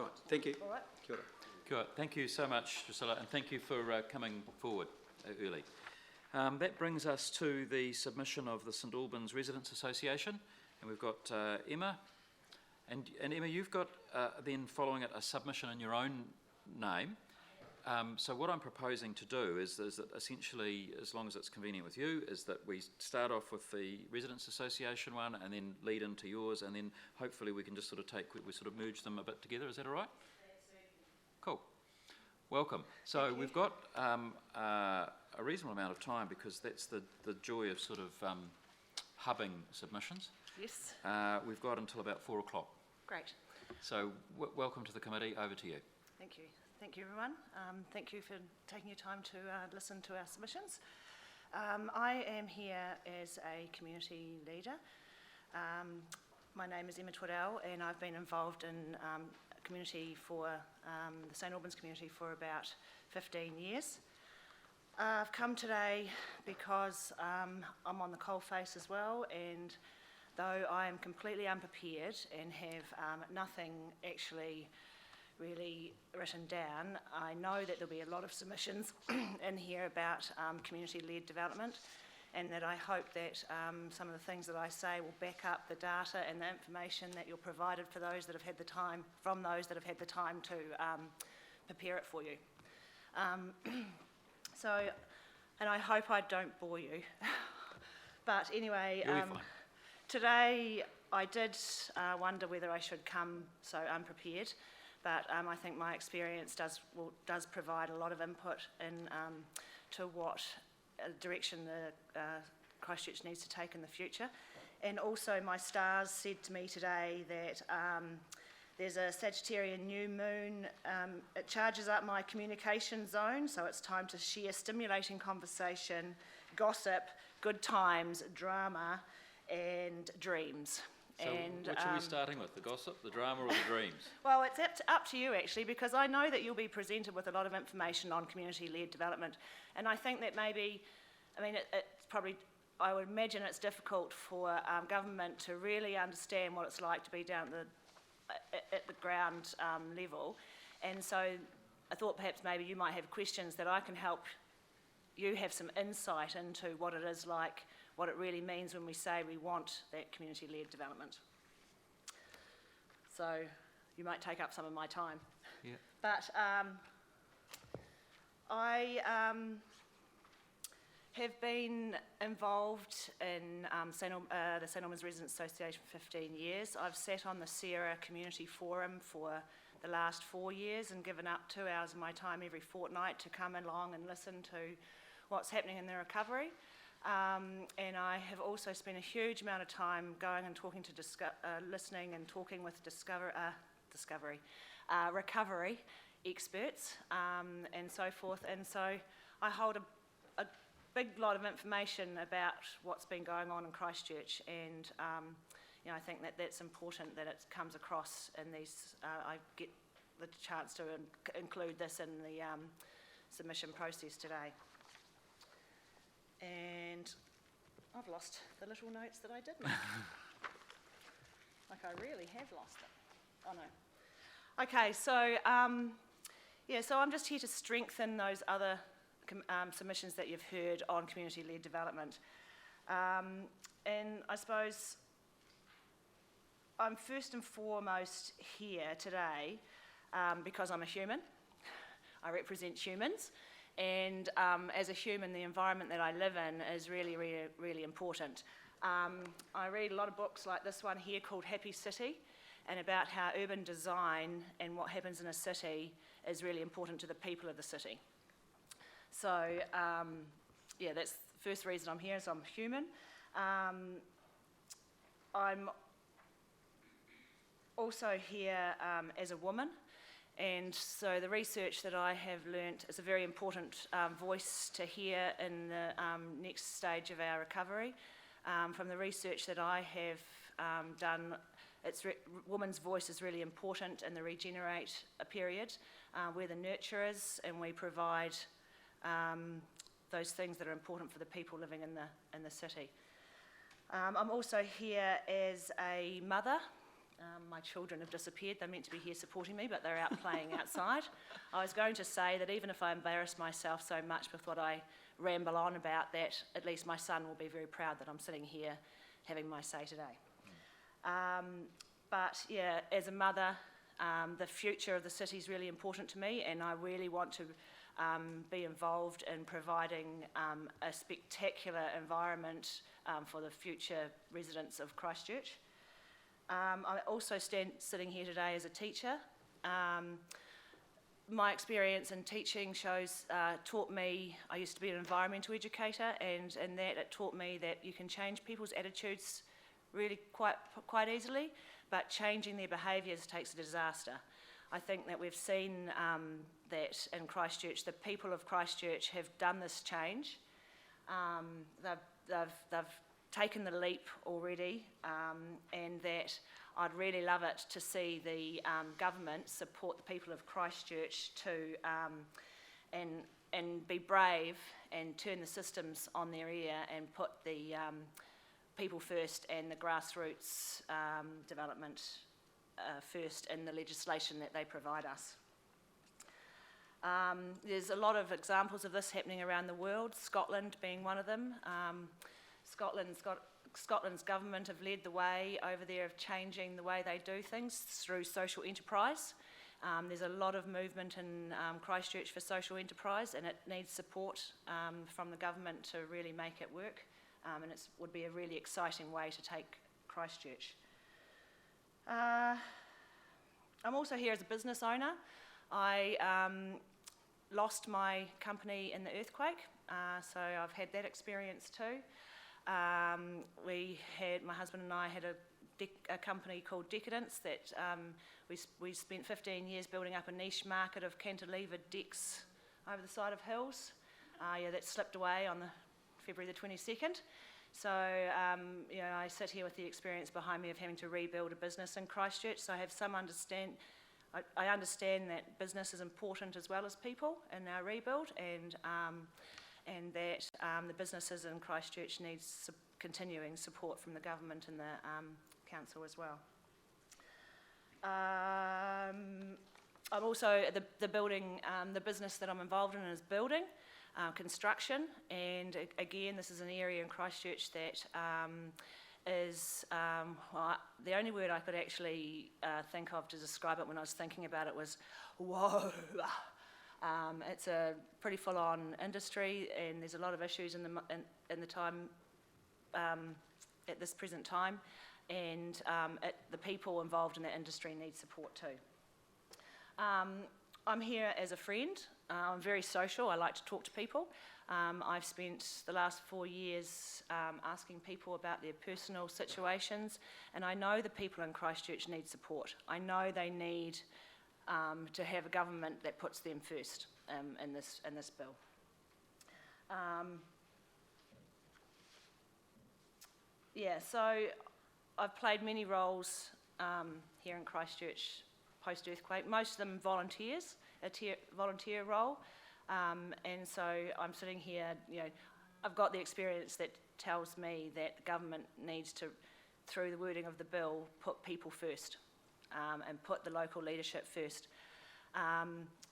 Right, thank you. All right. Kia ora. Kia ora. Thank you so much, Drusilla, and thank you for coming forward early. That brings us to the submission of the St Albans Residents Association, and we've got Emma. And Emma, you've got then following it a submission in your own name. So what I'm proposing to do is that essentially, as long as it's convenient with you, is that we start off with the Residents Association one and then lead into yours, and then hopefully we can just sort of merge them a bit together. Is that all right? Cool. Welcome. So we've got a reasonable amount of time because that's the joy of sort of hubbing submissions. Yes. We've got until about 4 o'clock. Great. So welcome to the committee. Over to you. Thank you. Thank you, everyone. Thank you for taking your time to listen to our submissions. I am here as a community leader. My name is Emma Twaddell, and I've been involved in community for the St Albans community for about 15 years. I've come today because I'm on the coalface as well, and though I am completely unprepared and have nothing actually really written down, I know that there'll be a lot of submissions in here about community-led development, and that I hope that some of the things that I say will back up the data and the information that you're provided for those that have had the time, from those that have had the time to prepare it for you. So, and I hope I don't bore you. But anyway, today I did wonder whether I should come so unprepared, but I think my experience does provide a lot of input in to what direction the ChCh needs to take in the future. And also my stars said to me today that there's a Sagittarian new moon. It charges up my communication zone, so it's time to share stimulating conversation, gossip, good times, drama, and dreams. So which are we starting with, the gossip, the drama, or the dreams? Well, it's up to you, actually, because I know that you'll be presented with a lot of information on community-led development, and I think that maybe, I mean, it's probably, I would imagine it's difficult for government to really understand what it's like to be down at the ground level, and so I thought perhaps maybe you might have questions that I can help you have some insight into what it is like, what it really means when we say we want that community-led development. So you might take up some of my time. Yeah. But I have been involved in the St Albans Residents Association for 15 years. I've sat on the Sierra Community Forum for the last 4 years and given up 2 hours of my time every fortnight to come along and listen to what's happening in the recovery. And I have also spent a huge amount of time going and talking to listening and talking with recovery experts and so forth. And so I hold a big lot of information about what's been going on in Christchurch, and you know, I think that that's important that it comes across in these. I get the chance to include this in the submission process today. And I've lost the little notes that I did make. Like I really have lost it. Oh no. Okay, so yeah, so I'm just here to strengthen those other submissions that you've heard on community-led development. And I suppose I'm first and foremost here today because I'm a human. I represent humans. And as a human, the environment that I live in is really, really, really important. I read a lot of books like this one here called Happy City, and about how urban design and what happens in a city is really important to the people of the city. So, yeah, that's the first reason I'm here, is I'm human. I'm also here as a woman. And so the research that I have learnt is a very important voice to hear in the next stage of our recovery. From the research that I have done, women's voice is really important in the Regenerate period. We're the nurturers, and we provide those things that are important for the people living in the city. I'm also here as a mother. My children have disappeared. They're meant to be here supporting me, but they're out playing outside. I was going to say that even if I embarrass myself so much with what I ramble on about, that at least my son will be very proud that I'm sitting here having my say today. But yeah, as a mother, the future of the city is really important to me, and I really want to be involved in providing a spectacular environment for the future residents of Christchurch. I'm also sitting here today as a teacher. My experience in teaching taught me, I used to be an environmental educator, and in that it taught me that you can change people's attitudes really quite easily, but changing their behaviours takes a disaster. I think that we've seen that in Christchurch, the people of Christchurch have done this change. They've taken the leap already, and that I'd really love it to see the government support the people of Christchurch and be brave and turn the systems on their ear and put the people first and the grassroots development first in the legislation that they provide us. There's a lot of examples of this happening around the world, Scotland being one of them. Scotland's government have led the way over there of changing the way they do things through social enterprise. There's a lot of movement in Christchurch for social enterprise, and it needs support from the government to really make it work, and it would be a really exciting way to take Christchurch. I'm also here as a business owner. I lost my company in the earthquake, so I've had that experience too. My husband and I had a company called Decadence that we spent 15 years building up a niche market of cantilevered decks over the side of hills. That slipped away on February the 22nd. So I sit here with the experience behind me of having to rebuild a business in Christchurch, so I have some I understand that business is important as well as people in our rebuild, and that the businesses in Christchurch need continuing support from the government and the council as well. I'm also the building. The business that I'm involved in is building, construction, and again, this is an area in Christchurch that is the only word I could actually think of to describe it when I was thinking about it was whoa. It's a pretty full-on industry, and there's a lot of issues in the time at this present time, and the people involved in that industry need support too. I'm here as a friend. I'm very social. I like to talk to people. I've spent the last 4 years asking people about their personal situations, and I know the people in Christchurch need support. I know they need to have a government that puts them first in this bill. So I've played many roles here in Christchurch post-earthquake, most of them volunteers, volunteer role, and so I'm sitting here, I've got the experience that tells me that the government needs to, through the wording of the bill, put people first and put the local leadership first.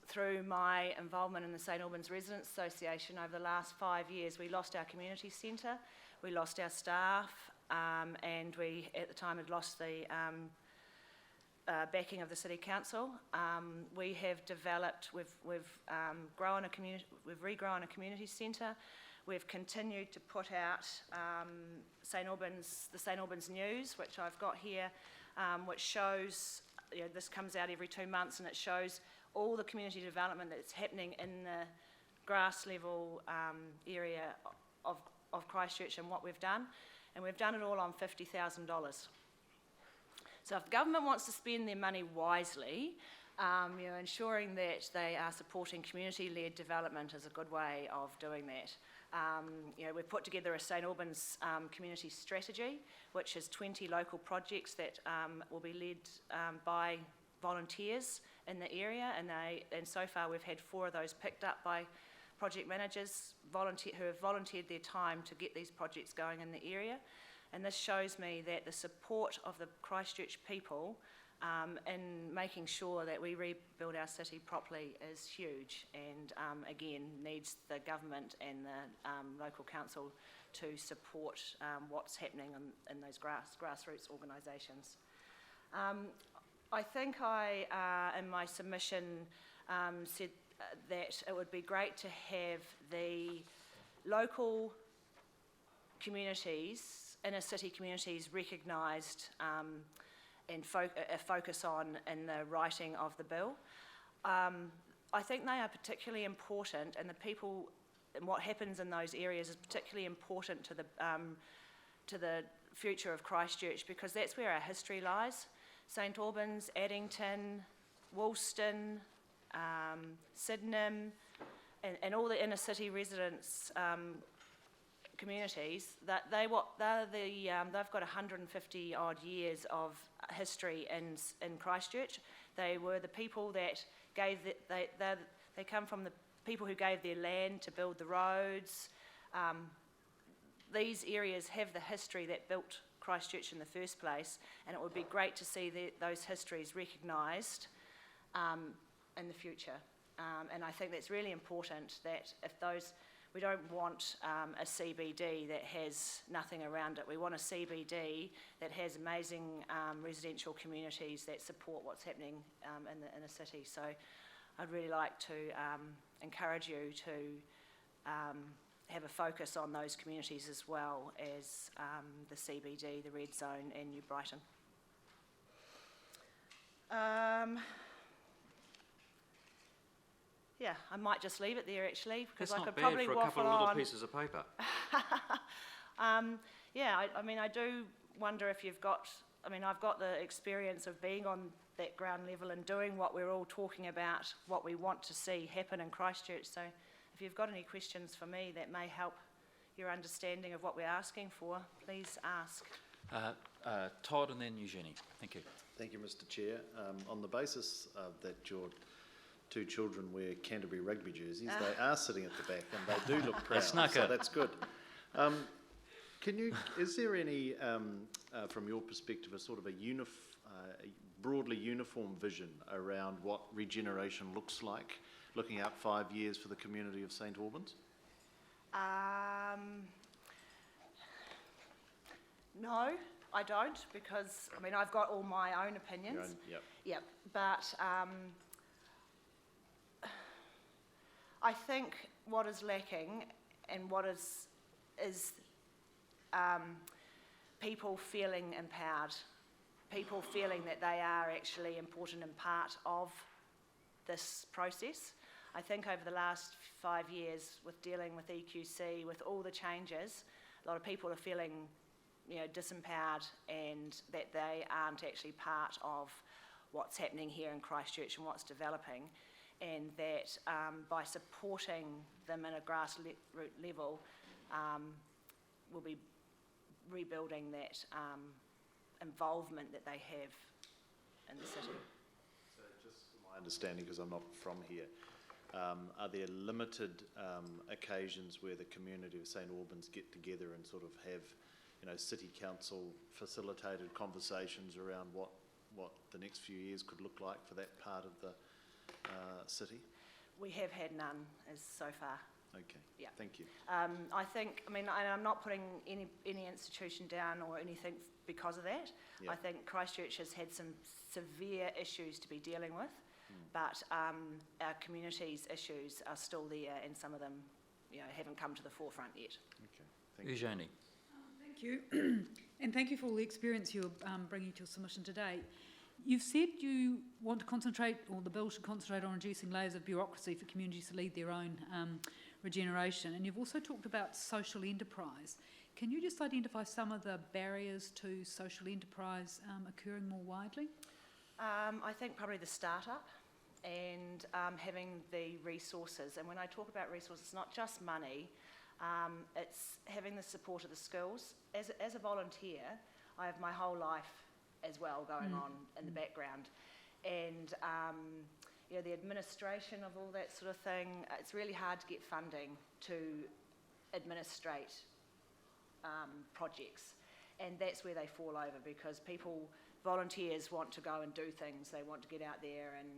Through my involvement in the St Albans Residents Association over the last 5 years, we lost our community centre, we lost our staff, and we at the time had lost the backing of the City Council. We have developed, we've regrown a community centre. We've continued to put out the St Albans News, which I've got here, which shows, this comes out every 2 months, and it shows all the community development that's happening in the grass level area of Christchurch and what we've done. And we've done it all on $50,000. So if the government wants to spend their money wisely, ensuring that they are supporting community-led development is a good way of doing that. We've put together a St Albans community strategy, which is 20 local projects that will be led by volunteers in the area, and so far we've had 4 of those picked up by project managers who have volunteered their time to get these projects going in the area. And this shows me that the support of the Christchurch people in making sure that we rebuild our city properly is huge, and again needs the government and the local council to support what's happening in those grassroots organisations. I think I, in my submission, said that it would be great to have the local communities, inner city communities, recognised and focus on in the writing of the bill. I think they are particularly important, and the people and what happens in those areas is particularly important to the future of Christchurch, because that's where our history lies. St Albans, Addington, Woolston, Sydenham, and all the inner city residents communities, that they've got 150 odd years of history in Christchurch. They were the people that gave they come from the people who gave their land to build the roads. These areas have the history that built Christchurch in the first place, and it would be great to see those histories recognised in the future. And I think that's really important, that we don't want a CBD that has nothing around it. We want a CBD that has amazing residential communities that support what's happening in the inner city. So I'd really like to encourage you to have a focus on those communities as well as the CBD, the Red Zone, and New Brighton. Yeah, I might just leave it there actually, because I could probably waffle on. That's not bad for a couple of little pieces of paper. Yeah, I mean, I do wonder if you've got, I've got the experience of being on that ground level and doing what we're all talking about, what we want to see happen in Christchurch. So if you've got any questions for me that may help your understanding of what we're asking for, please ask. Todd and then Eugenie. Thank you. Thank you, Mr. Chair. On the basis that your two children wear Canterbury rugby jerseys, they are sitting at the back and they do look proud, so that's good. Is there any, from your perspective, a sort of a broadly uniform vision around what regeneration looks like, looking out 5 years for the community of St Albans? No, I don't, because I've got all my own opinions. Yep. But I think what is lacking and what is people feeling empowered, people feeling that they are actually important and part of this process. I think over the last 5 years, with dealing with EQC, with all the changes, a lot of people are feeling, disempowered, and that they aren't actually part of what's happening here in Christchurch and what's developing, and that by supporting them in a grassroots level, we'll be rebuilding that involvement that they have in the city. So just for my understanding, because I'm not from here, are there limited occasions where the community of St Albans get together and sort of have, city council facilitated conversations around what the next few years could look like for that part of the city? We have had none so far. Okay. Yeah. Thank you. I think, I'm not putting any institution down or anything because of that. Yeah. I think Christchurch has had some severe issues to be dealing with, but our community's issues are still there, and some of them, haven't come to the forefront yet. Okay. Thank you. Eugenie. Thank you, and thank you for all the experience you're bringing to your submission today. You've said you want to concentrate, or the bill should concentrate on reducing layers of bureaucracy for communities to lead their own regeneration, and you've also talked about social enterprise. Can you just identify some of the barriers to social enterprise occurring more widely? I think probably the startup and having the resources. And when I talk about resources, it's not just money, it's having the support of the schools. As a volunteer, I have my whole life as well going on in the background. And the administration of all that sort of thing, it's really hard to get funding to administrate projects. and that's where they fall over, because volunteers want to go and do things. They want to get out there and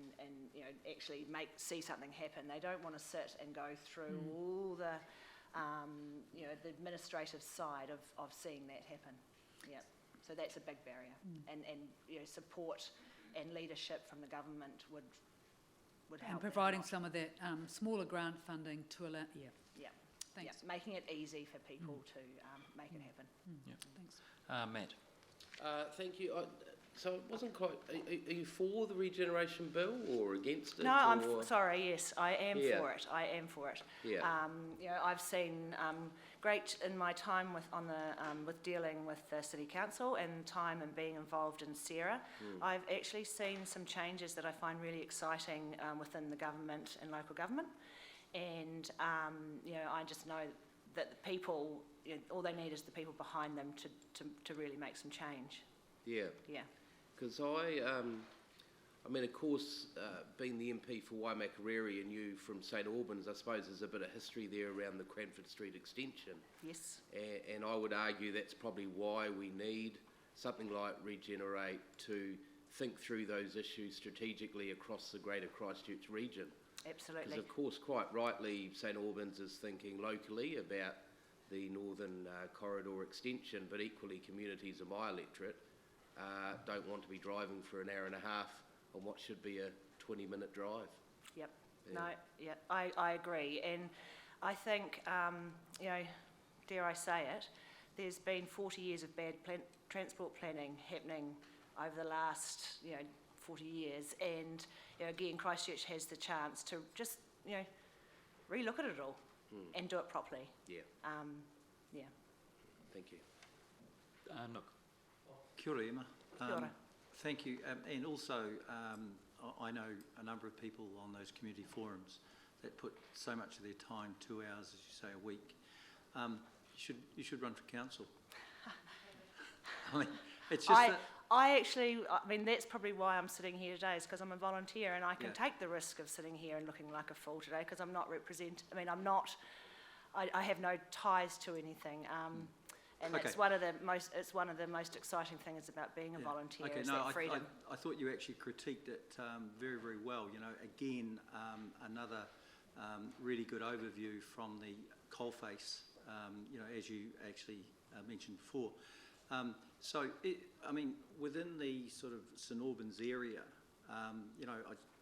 you know, actually see something happen. They don't want to sit and go through all the you know, the administrative side of seeing that happen. Yeah, so that's a big barrier, and you know, support and leadership from the government would help. And providing some of that smaller grant funding to allow. Yeah. Thanks. Yeah, making it easy for people to make it happen. Yeah. Thanks. Matt. Thank you. So it wasn't quite. Are you for the regeneration bill or against it? No, I'm sorry. Yes, I am for it. I am for it. Yeah. You know, I've seen great in my time with dealing with the city council and time and being involved in Sarah. I've actually seen some changes that I find really exciting within the government and local government, and you know, I just know that the people, you know, all they need is the people behind them to really make some change. Yeah. Yeah. Because I mean, of course, being the MP for Waimakariri and you from St Albans, I suppose there's a bit of history there around the Cranford Street extension. Yes. And I would argue that's probably why we need something like Regenerate to think through those issues strategically across the greater Christchurch region. Absolutely. Because, of course, quite rightly, St Albans is thinking locally about the Northern Corridor extension, but equally communities of my electorate don't want to be driving for an hour and a half on what should be a 20-minute drive. Yep. Yeah. No, yeah, I agree. And I think, you know, dare I say it, there's been 40 years of bad transport planning happening over the last, you know, 40 years. And, you know, again, Christchurch has the chance to just, you know, relook at it all and do it properly. Yeah. Yeah. Thank you. Look. Kia ora, Emma. Kia ora. Thank you. And also, I know a number of people on those community forums that put so much of their time, 2 hours, as you say, a week. You should run for council. I mean, it's just I mean, that's probably why I'm sitting here today, is because I'm a volunteer and I can take the risk of sitting here and looking like a fool today, because I'm not I have no ties to anything. And it's one of the most exciting things about being a volunteer, is that freedom. I thought you actually critiqued it very, very well. You know, again, another really good overview from the coalface, you know, as you actually mentioned before. So, I mean, within the sort of St Albans area, you know,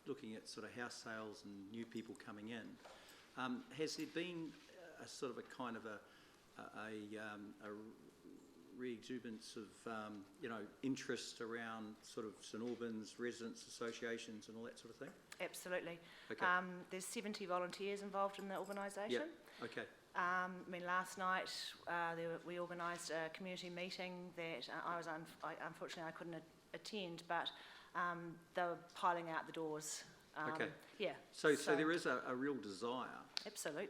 looking at sort of house sales and new people coming in, has there been a sort of a kind of a re-exuberance of, you know, interest around sort of St Albans residents associations and all that sort of thing? Absolutely. Okay. There's 70 volunteers involved in the organisation. Yeah. Okay. I mean, last night we organised a community meeting that unfortunately I couldn't attend, but they were piling out the doors. Okay. Yeah. So there is a real desire. Absolutely.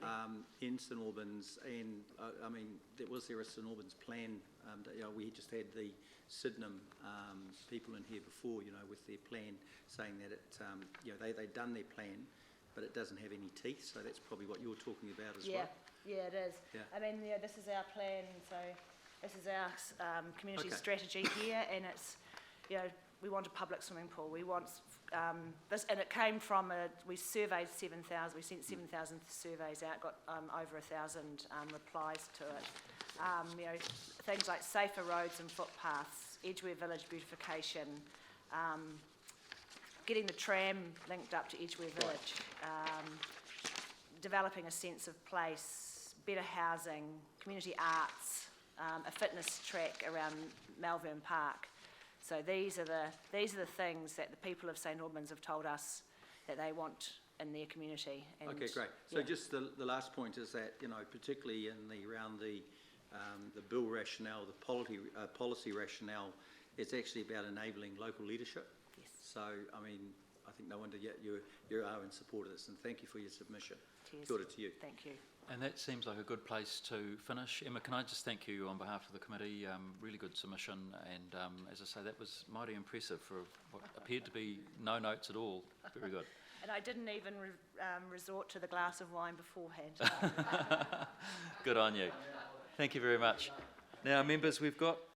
In St Albans, and I mean, was there a St Albans plan? You know, we just had the Sydenham people in here before, you know, with their plan, saying that it, you know, they'd done their plan, but it doesn't have any teeth. So that's probably what you're talking about as well. Yeah, it is. Yeah. I mean, yeah, this is our plan. So this is our community strategy here, and it's, you know, we want a public swimming pool. We want this, and it came from we surveyed 7,000. We sent 7,000 surveys out, got over 1,000 replies to it. You know, things like safer roads and footpaths, Edgware Village beautification, getting the tram linked up to Edgware Village, developing a sense of place, better housing, community arts, a fitness track around Malvern Park. So these are the things that the people of St Albans have told us that they want in their community. And okay, great. So just the last point is that, you know, particularly around the bill rationale, the policy rationale, it's actually about enabling local leadership. Yes. So, I mean, I think no wonder you are in support of this, and thank you for your submission. Cheers. Kia ora to you. Thank you. And that seems like a good place to finish. Emma, can I just thank you on behalf of the committee? Really good submission, and as I say, that was mighty impressive for what appeared to be no notes at all. Very good. And I didn't even resort to the glass of wine beforehand. Good on you. Thank you very much. Now, members, we've got